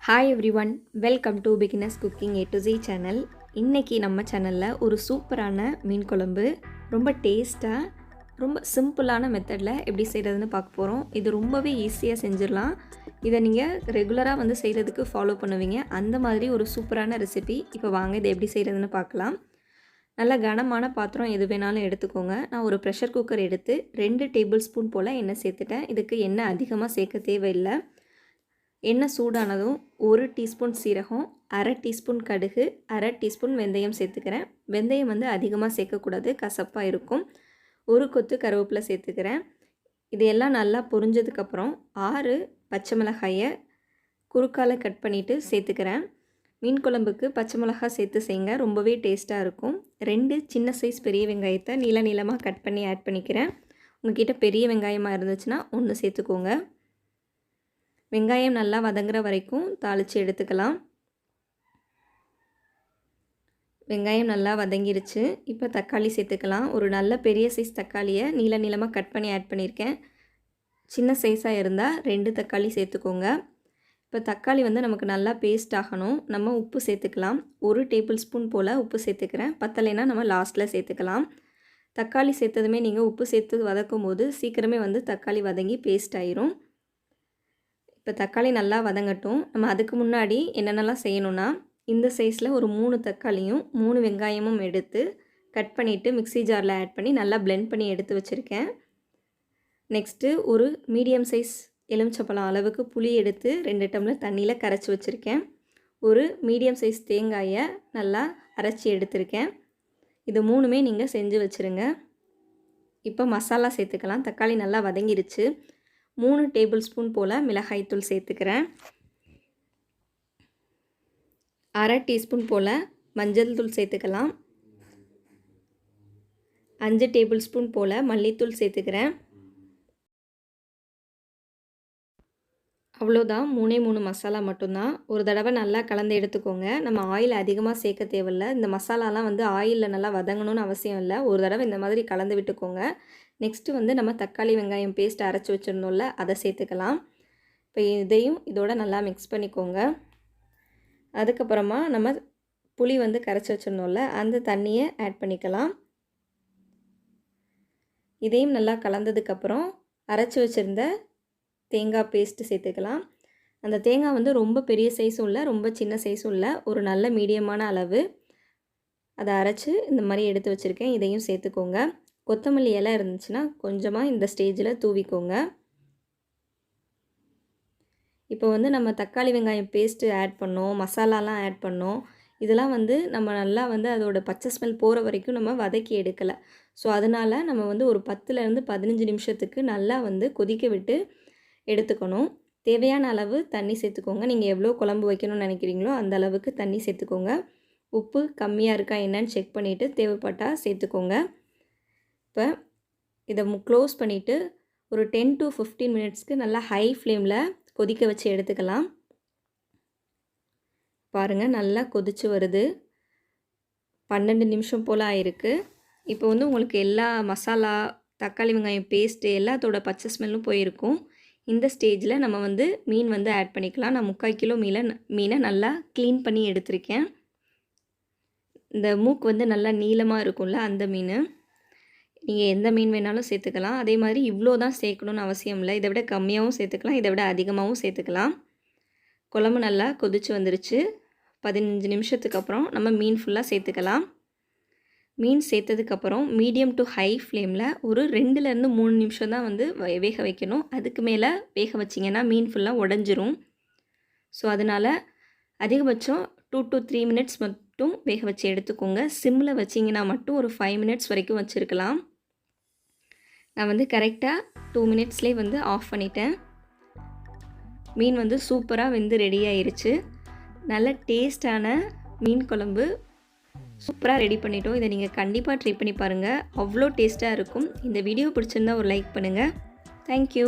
Hi everyone, welcome to beginners cooking A to Z channel. இன்றைக்கி நம்ம சேனலில் ஒரு சூப்பரான மீன் குழம்பு ரொம்ப டேஸ்ட்டாக ரொம்ப சிம்பிளான மெத்தடில் எப்படி செய்கிறதுன்னு பார்க்க போகிறோம். இது ரொம்பவே ஈஸியாக செஞ்சிடலாம். இதை நீங்கள் ரெகுலராக செய்கிறதுக்கு ஃபாலோ பண்ணுவீங்க. அந்த மாதிரி ஒரு சூப்பரான ரெசிபி. இப்போ வாங்க இதை எப்படி செய்கிறதுன்னு பார்க்கலாம். நல்ல கனமான பாத்திரம் எது வேணாலும் எடுத்துக்கோங்க. நான் ஒரு ப்ரெஷர் குக்கர் எடுத்து 2 டேபிள் ஸ்பூன் போல் எண்ணெய் சேர்த்துட்டேன். இதுக்கு எண்ணெய் அதிகமாக சேர்க்க தேவையில்லை. எண்ணெய் சூடானதும் 1 டீஸ்பூன் சீரகம், அரை டீஸ்பூன் கடுகு, அரை டீஸ்பூன் வெந்தயம் சேர்த்துக்கிறேன். வெந்தயம் அதிகமாக சேர்க்கக்கூடாது, கசப்பாக இருக்கும். 1 கொத்து கருவேப்பிலை சேர்த்துக்கிறேன். இதையெல்லாம் நல்லா பொரிஞ்சதுக்கப்புறம் 6 பச்சை மிளகாயை குறுக்கால் கட் பண்ணிவிட்டு சேர்த்துக்கிறேன். மீன் குழம்புக்கு பச்சை மிளகாய் சேர்த்து செய்யுங்க, ரொம்பவே டேஸ்ட்டாக இருக்கும். 2 சின்ன சைஸ் பெரிய வெங்காயத்தை நீளமாக கட் பண்ணி ஆட் பண்ணிக்கிறேன். உங்கள்கிட்ட பெரிய வெங்காயமாக இருந்துச்சுன்னா 1 சேர்த்துக்கோங்க. வெங்காயம் நல்லா வதங்குற வரைக்கும் தாளித்து எடுத்துக்கலாம். வெங்காயம் நல்லா வதங்கிருச்சு. இப்போ தக்காளி சேர்த்துக்கலாம். ஒரு நல்ல பெரிய சைஸ் தக்காளியை நீளமாக கட் பண்ணி ஆட் பண்ணியிருக்கேன். சின்ன சைஸாக இருந்தால் 2 தக்காளி சேர்த்துக்கோங்க. இப்போ தக்காளி நமக்கு நல்லா பேஸ்ட் ஆகணும். நம்ம உப்பு சேர்த்துக்கலாம். 1 டேபிள் ஸ்பூன் போல் உப்பு சேர்த்துக்கிறேன். பத்தலைன்னா நம்ம லாஸ்ட்டில் சேர்த்துக்கலாம். தக்காளி சேர்த்ததுமே நீங்கள் உப்பு சேர்த்து வதக்கும் போது சீக்கிரமே தக்காளி வதங்கி பேஸ்ட் ஆயிரும். இப்போ தக்காளி நல்லா வதங்கட்டும். நம்ம அதுக்கு முன்னாடி என்னென்னலாம் செய்யணும்னா, இந்த சைஸில் ஒரு 3 தக்காளியும் 3 வெங்காயமும் எடுத்து கட் பண்ணிவிட்டு மிக்ஸி ஜாரில் ஆட் பண்ணி நல்லா பிளெண்ட் பண்ணி எடுத்து வச்சுருக்கேன். நெக்ஸ்ட்டு ஒரு மீடியம் சைஸ் எலுமிச்சப்பழம் அளவுக்கு புளி எடுத்து 2 டம்ளர் தண்ணியில் கரைச்சி வச்சுருக்கேன். ஒரு மீடியம் சைஸ் தேங்காயை நல்லா அரைச்சி எடுத்திருக்கேன். இது 3மே நீங்கள் செஞ்சு வச்சுருங்க. இப்போ மசாலா சேர்த்துக்கலாம். தக்காளி நல்லா வதங்கிருச்சு. 3 டேபிள் ஸ்பூன் போல் மிளகாய்த்தூள் சேர்த்துக்கிறேன். அரை டீஸ்பூன் போல் மஞ்சள் தூள் சேர்த்துக்கலாம். 5 டேபிள் ஸ்பூன் போல் மல்லித்தூள் சேர்த்துக்கிறேன். அவ்வளோதான், 3 மசாலா மட்டும்தான். ஒரு தடவை நல்லா கலந்து எடுத்துக்கோங்க. நம்ம ஆயில் அதிகமாக சேர்க்க தேவையில்லை. இந்த மசாலாலாம் ஆயிலில் நல்லா வதங்கணும்னு அவசியம் இல்லை. ஒரு தடவை இந்த மாதிரி கலந்து விட்டுக்கோங்க. நெக்ஸ்ட்டு நம்ம தக்காளி வெங்காயம் பேஸ்ட் அரைச்சி வச்சுருந்தோம்ல, அதை சேர்த்துக்கலாம். இப்போ இதையும் இதோட நல்லா மிக்ஸ் பண்ணிக்கோங்க. அதுக்கப்புறமா நம்ம புளி கரைச்சி வச்சுருந்தோம்ல, அந்த தண்ணியை ஆட் பண்ணிக்கலாம். இதையும் நல்லா கலந்ததுக்கப்புறம் அரைச்சி வச்சுருந்த தேங்காய் பேஸ்ட்டு சேர்த்துக்கலாம். அந்த தேங்காய் ரொம்ப பெரிய சைஸும் இல்லை, ரொம்ப சின்ன சைஸும் இல்லை, ஒரு நல்ல மீடியமான அளவு. அதை அரைச்சி இந்த மாதிரி எடுத்து வச்சுருக்கேன். இதையும் சேர்த்துக்கோங்க. கொத்தமல்லி இலை இருந்துச்சுன்னா கொஞ்சமாக இந்த ஸ்டேஜில் தூவிக்கோங்க. இப்போ நம்ம தக்காளி வெங்காயம் பேஸ்ட்டு ஆட் பண்ணோம், மசாலாலாம் ஆட் பண்ணோம். இதெல்லாம் நம்ம நல்லா அதோட பச்சை ஸ்மெல் போகிற வரைக்கும் நம்ம வதக்கி எடுக்கலை. ஸோ அதனால் நம்ம ஒரு 10லேருந்து 15 நிமிஷத்துக்கு நல்லா கொதிக்க விட்டு எடுத்துக்கணும். தேவையான அளவு தண்ணி சேர்த்துக்கோங்க. நீங்கள் எவ்வளோ குழம்பு வைக்கணும்னு நினைக்கிறீங்களோ அந்த அளவுக்கு தண்ணி சேர்த்துக்கோங்க. உப்பு கம்மியாக இருக்கா என்னன்னு செக் பண்ணிவிட்டு தேவைப்பட்டால் சேர்த்துக்கோங்க. இப்போ இதை க்ளோஸ் பண்ணிவிட்டு ஒரு 10 to 15 மினிட்ஸ்க்கு நல்லா ஹை ஃப்ளேமில் கொதிக்க வச்சு எடுத்துக்கலாம். பாருங்கள், நல்லா கொதிச்சு வருது. 12 நிமிஷம் போல் ஆயிருக்கு. இப்போ உங்களுக்கு எல்லா மசாலா, தக்காளி வெங்காயம் பேஸ்ட்டு எல்லாத்தோட பச்சை ஸ்மெல்லும் போயிருக்கும். இந்த ஸ்டேஜில் நம்ம மீன் ஆட் பண்ணிக்கலாம். நான் 3/4 கிலோ மீனை நல்லா க்ளீன் பண்ணி எடுத்திருக்கேன். இந்த மூக்கு நல்லா நீளமாக இருக்கும்ல, அந்த மீன். நீங்கள் எந்த மீன் வேணாலும் சேர்த்துக்கலாம். அதே மாதிரி இவ்வளோ தான் சேர்க்கணுன்னு அவசியம் இல்லை. இதை விட கம்மியாகவும் சேர்த்துக்கலாம், இதை விட அதிகமாகவும் சேர்த்துக்கலாம். குழம்பு நல்லா கொதிச்சு வந்துருச்சு. 15 நிமிஷத்துக்கு அப்புறம் நம்ம மீன் ஃபுல்லாக சேர்த்துக்கலாம். மீன் சேர்த்ததுக்கப்புறம் மீடியம் டு ஹை ஃப்ளேமில் ஒரு 2லேருந்து 3 நிமிஷம் தான் வேக வைக்கணும். அதுக்கு மேலே வேக வச்சிங்கன்னா மீன் ஃபுல்லாக உடஞ்சிரும். ஸோ அதனால் அதிகபட்சம் 2 to 3 மினிட்ஸ் மட்டும் வேக வச்சு எடுத்துக்கோங்க. சிம்மில் வச்சிங்கன்னா மட்டும் ஒரு 5 மினிட்ஸ் வரைக்கும் வச்சுருக்கலாம். நான் கரெக்டாக 2 மினிட்ஸ்லேயே ஆஃப் பண்ணிட்டேன். மீன் சூப்பராக ரெடி ஆயிருச்சு. நல்ல டேஸ்டான மீன் குழம்பு சூப்பராக ரெடி பண்ணிட்டோம். இதை நீங்கள் கண்டிப்பாக ட்ரை பண்ணி பாருங்கள். அவ்வளோ டேஸ்ட்டாக இருக்கும். இந்த வீடியோ பிடிச்சிருந்தா ஒரு லைக் பண்ணுங்கள். தேங்க்யூ.